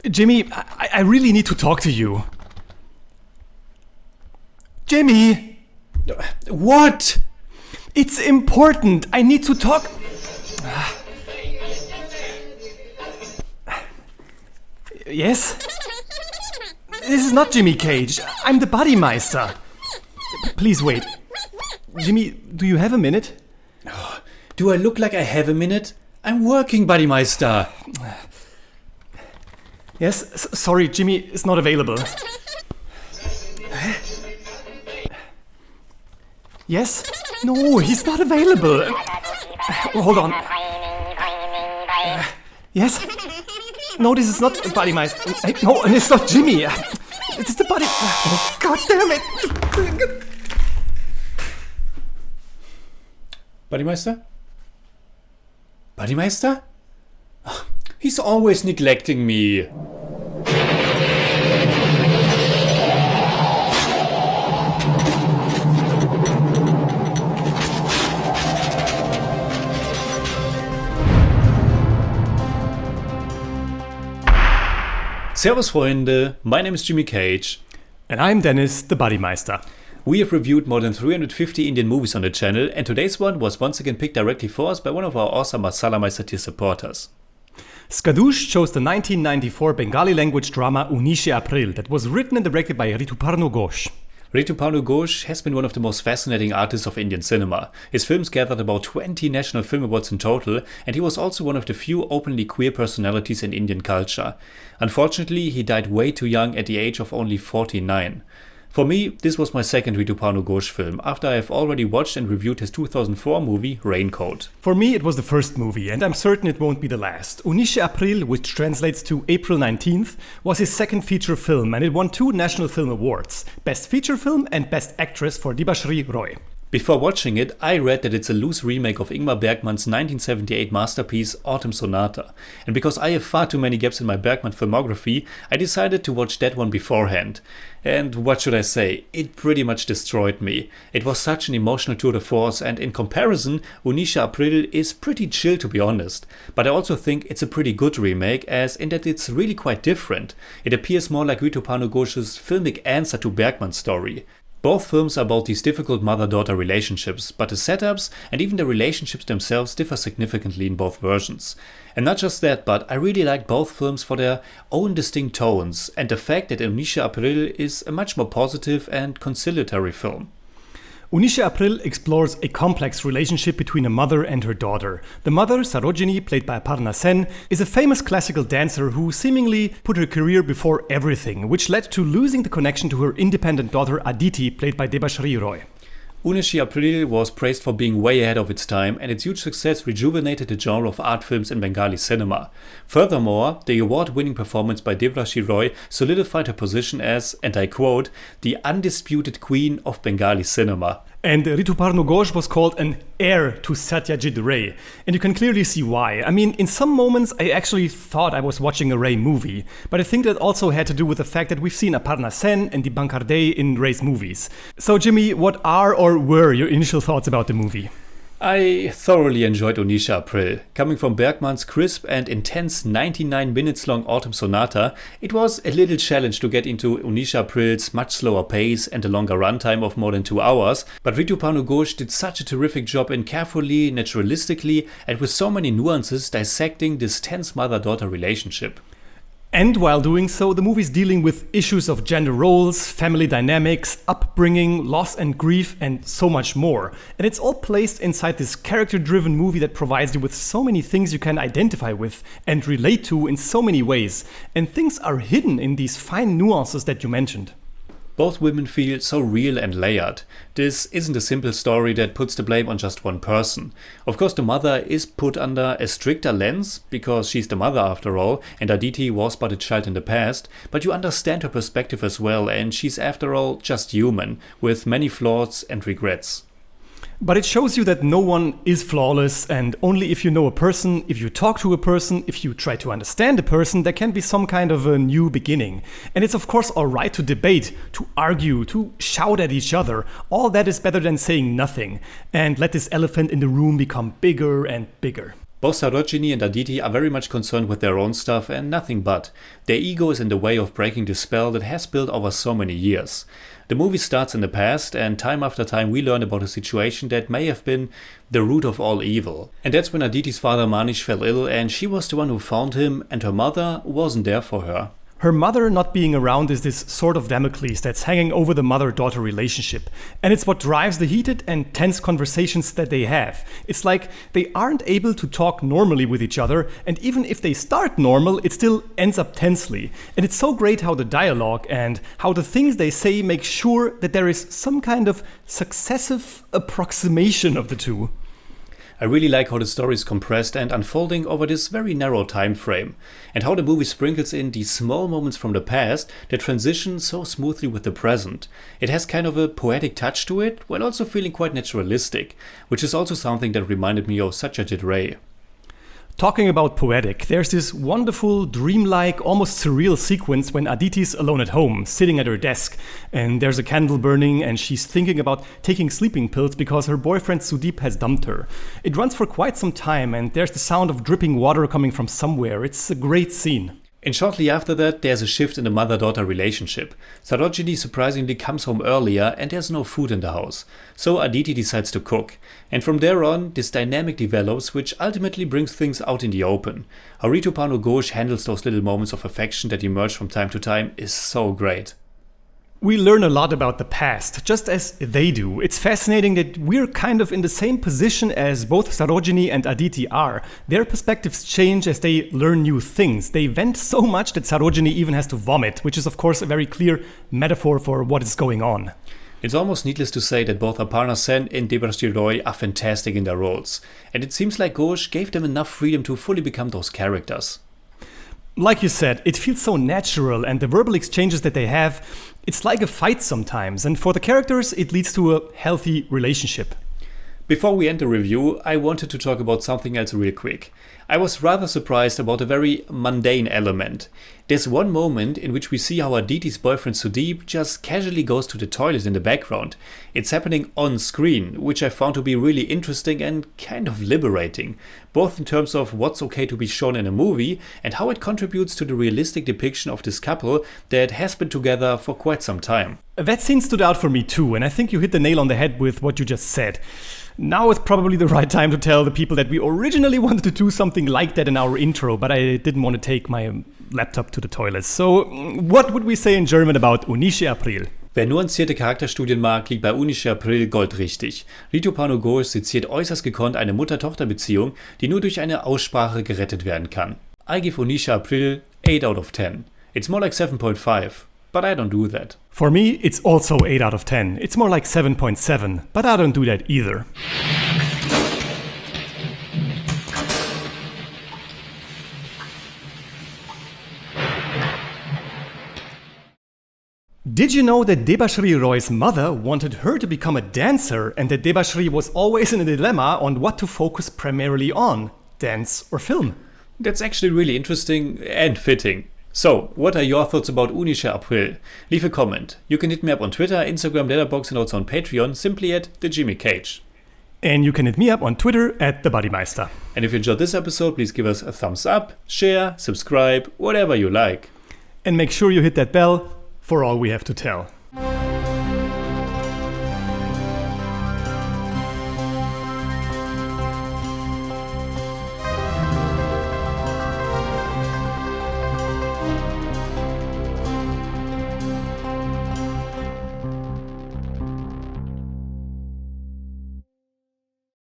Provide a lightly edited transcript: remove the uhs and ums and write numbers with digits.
Jimmy, I really need to talk to you. Jimmy! What? It's important. I need to talk. Yes? This is not Jimmy Cage. I'm the Buddymeister. Please wait. Jimmy, do you have a minute? Do I look like I have a minute? I'm working, Buddymeister. Yes, sorry, Jimmy is not available. Yes? No, he's not available. Hold on. Yes? No, this is not Buddymeister. No, and it's not Jimmy. It's the Buddy. Oh, God damn it. Buddymeister? Buddymeister? He's always neglecting me. Servus Freunde, my name is Jimmy Cage. And I'm Deniz, the Buddymeister. We have reviewed more than 350 Indian movies on the channel, and today's one was once again picked directly for us by one of our awesome Masalameister tier supporters. Skadoosh chose the 1994 Bengali language drama UNISHE April that was written and directed by Rituparno Ghosh. Rituparno Ghosh has been one of the most fascinating artists of Indian cinema. His films gathered about 20 national film awards in total, and he was also one of the few openly queer personalities in Indian culture. Unfortunately, he died way too young at the age of only 49. For me, this was my second Rituparno Ghosh film, after I have already watched and reviewed his 2004 movie Raincoat. For me, it was the first movie, and I'm certain it won't be the last. UNISHE April, which translates to April 19th, was his second feature film, and it won 2 National Film Awards, Best Feature Film and Best Actress for Debashree Roy. Before watching it, I read that it's a loose remake of Ingmar Bergman's 1978 masterpiece Autumn Sonata. And because I have far too many gaps in my Bergman filmography, I decided to watch that one beforehand. And what should I say, it pretty much destroyed me. It was such an emotional tour de force, and in comparison, UNISHE April is pretty chill, to be honest. But I also think it's a pretty good remake, as in that it's really quite different. It appears more like Rituparno Ghosh's filmic answer to Bergman's story. Both films are about these difficult mother-daughter relationships, but the setups and even the relationships themselves differ significantly in both versions. And not just that, but I really like both films for their own distinct tones, and the fact that UNISHE April is a much more positive and conciliatory film. UNISHE April explores a complex relationship between a mother and her daughter. The mother, Sarojini, played by Aparna Sen, is a famous classical dancer who seemingly put her career before everything, which led to losing the connection to her independent daughter Aditi, played by Debashree Roy. UNISHE April was praised for being way ahead of its time, and its huge success rejuvenated the genre of art films in Bengali cinema. Furthermore, the award-winning performance by Debashree Roy solidified her position as, and I quote, the undisputed queen of Bengali cinema. And Rituparno Ghosh was called an heir to Satyajit Ray. And you can clearly see why. I mean, in some moments I actually thought I was watching a Ray movie. But I think that also had to do with the fact that we've seen Aparna Sen and Dipankar Dey in Ray's movies. So Jimmy, what are or were your initial thoughts about the movie? I thoroughly enjoyed UNISHE April. Coming from Bergman's crisp and intense 99 minutes long Autumn Sonata, it was a little challenge to get into UNISHE April's much slower pace and a longer runtime of more than 2 hours, but Rituparno Ghosh did such a terrific job in carefully, naturalistically, and with so many nuances dissecting this tense mother-daughter relationship. And while doing so, the movie's dealing with issues of gender roles, family dynamics, upbringing, loss and grief, and so much more. And it's all placed inside this character-driven movie that provides you with so many things you can identify with and relate to in so many ways. And things are hidden in these fine nuances that you mentioned. Both women feel so real and layered. This isn't a simple story that puts the blame on just one person. Of course, the mother is put under a stricter lens, because she's the mother after all, and Aditi was but a child in the past, but you understand her perspective as well, and she's after all just human, with many flaws and regrets. But it shows you that no one is flawless, and only if you know a person, if you talk to a person, if you try to understand a person, there can be some kind of a new beginning. And it's of course alright to debate, to argue, to shout at each other. All that is better than saying nothing, and let this elephant in the room become bigger and bigger. Both Sarojini and Aditi are very much concerned with their own stuff and nothing but. Their ego is in the way of breaking the spell that has built over so many years. The movie starts in the past, and time after time we learn about a situation that may have been the root of all evil. And that's when Aditi's father Manish fell ill, and she was the one who found him, and her mother wasn't there for her. Her mother not being around is this sword of Damocles that's hanging over the mother-daughter relationship. And it's what drives the heated and tense conversations that they have. It's like they aren't able to talk normally with each other, and even if they start normal, it still ends up tensely. And it's so great how the dialogue and how the things they say make sure that there is some kind of successive approximation of the two. I really like how the story is compressed and unfolding over this very narrow time frame, and how the movie sprinkles in these small moments from the past that transition so smoothly with the present. It has kind of a poetic touch to it, while also feeling quite naturalistic, which is also something that reminded me of Satyajit Ray. Talking about poetic, there's this wonderful, dreamlike, almost surreal sequence when Aditi's alone at home, sitting at her desk, and there's a candle burning and she's thinking about taking sleeping pills because her boyfriend Sudeep has dumped her. It runs for quite some time and there's the sound of dripping water coming from somewhere. It's a great scene. And shortly after that, there's a shift in the mother-daughter relationship. Sarojini surprisingly comes home earlier and there's no food in the house. So Aditi decides to cook. And from there on, this dynamic develops, which ultimately brings things out in the open. How Rituparno Ghosh handles those little moments of affection that emerge from time to time is so great. We learn a lot about the past, just as they do. It's fascinating that we're kind of in the same position as both Sarojini and Aditi are. Their perspectives change as they learn new things. They vent so much that Sarojini even has to vomit, which is of course a very clear metaphor for what is going on. It's almost needless to say that both Aparna Sen and Debashree are fantastic in their roles. And it seems like Ghosh gave them enough freedom to fully become those characters. Like you said, it feels so natural, and the verbal exchanges that they have, it's like a fight sometimes, and for the characters it leads to a healthy relationship. Before we end the review, I wanted to talk about something else real quick. I was rather surprised about a very mundane element. There's one moment in which we see how Aditi's boyfriend Sudeep just casually goes to the toilet in the background. It's happening on screen, which I found to be really interesting and kind of liberating, both in terms of what's okay to be shown in a movie and how it contributes to the realistic depiction of this couple that has been together for quite some time. That scene stood out for me too, and I think you hit the nail on the head with what you just said. Now is probably the right time to tell the people that we originally wanted to do something like that in our intro, but I didn't want to take my laptop to the toilet. So, what would we say in German about UNISHE April? Wer nuancierte Charakterstudien mag, liegt bei UNISHE April goldrichtig. Rituparno Ghosh seziert äußerst gekonnt eine Mutter-Tochter-Beziehung, die nur durch eine Aussprache gerettet werden kann. I give UNISHE April 8 out of 10. It's more like 7.5. But I don't do that. For me, it's also 8 out of 10. It's more like 7.7, but I don't do that either. Did you know that Debashree Roy's mother wanted her to become a dancer and that Debashree was always in a dilemma on what to focus primarily on, dance or film? That's actually really interesting and fitting. So, what are your thoughts about UNISHE April? Leave a comment. You can hit me up on Twitter, Instagram, Letterboxd and also on Patreon, simply at TheJimmyCage. And you can hit me up on Twitter at the Buddymeister. And if you enjoyed this episode, please give us a thumbs up, share, subscribe, whatever you like. And make sure you hit that bell for all we have to tell.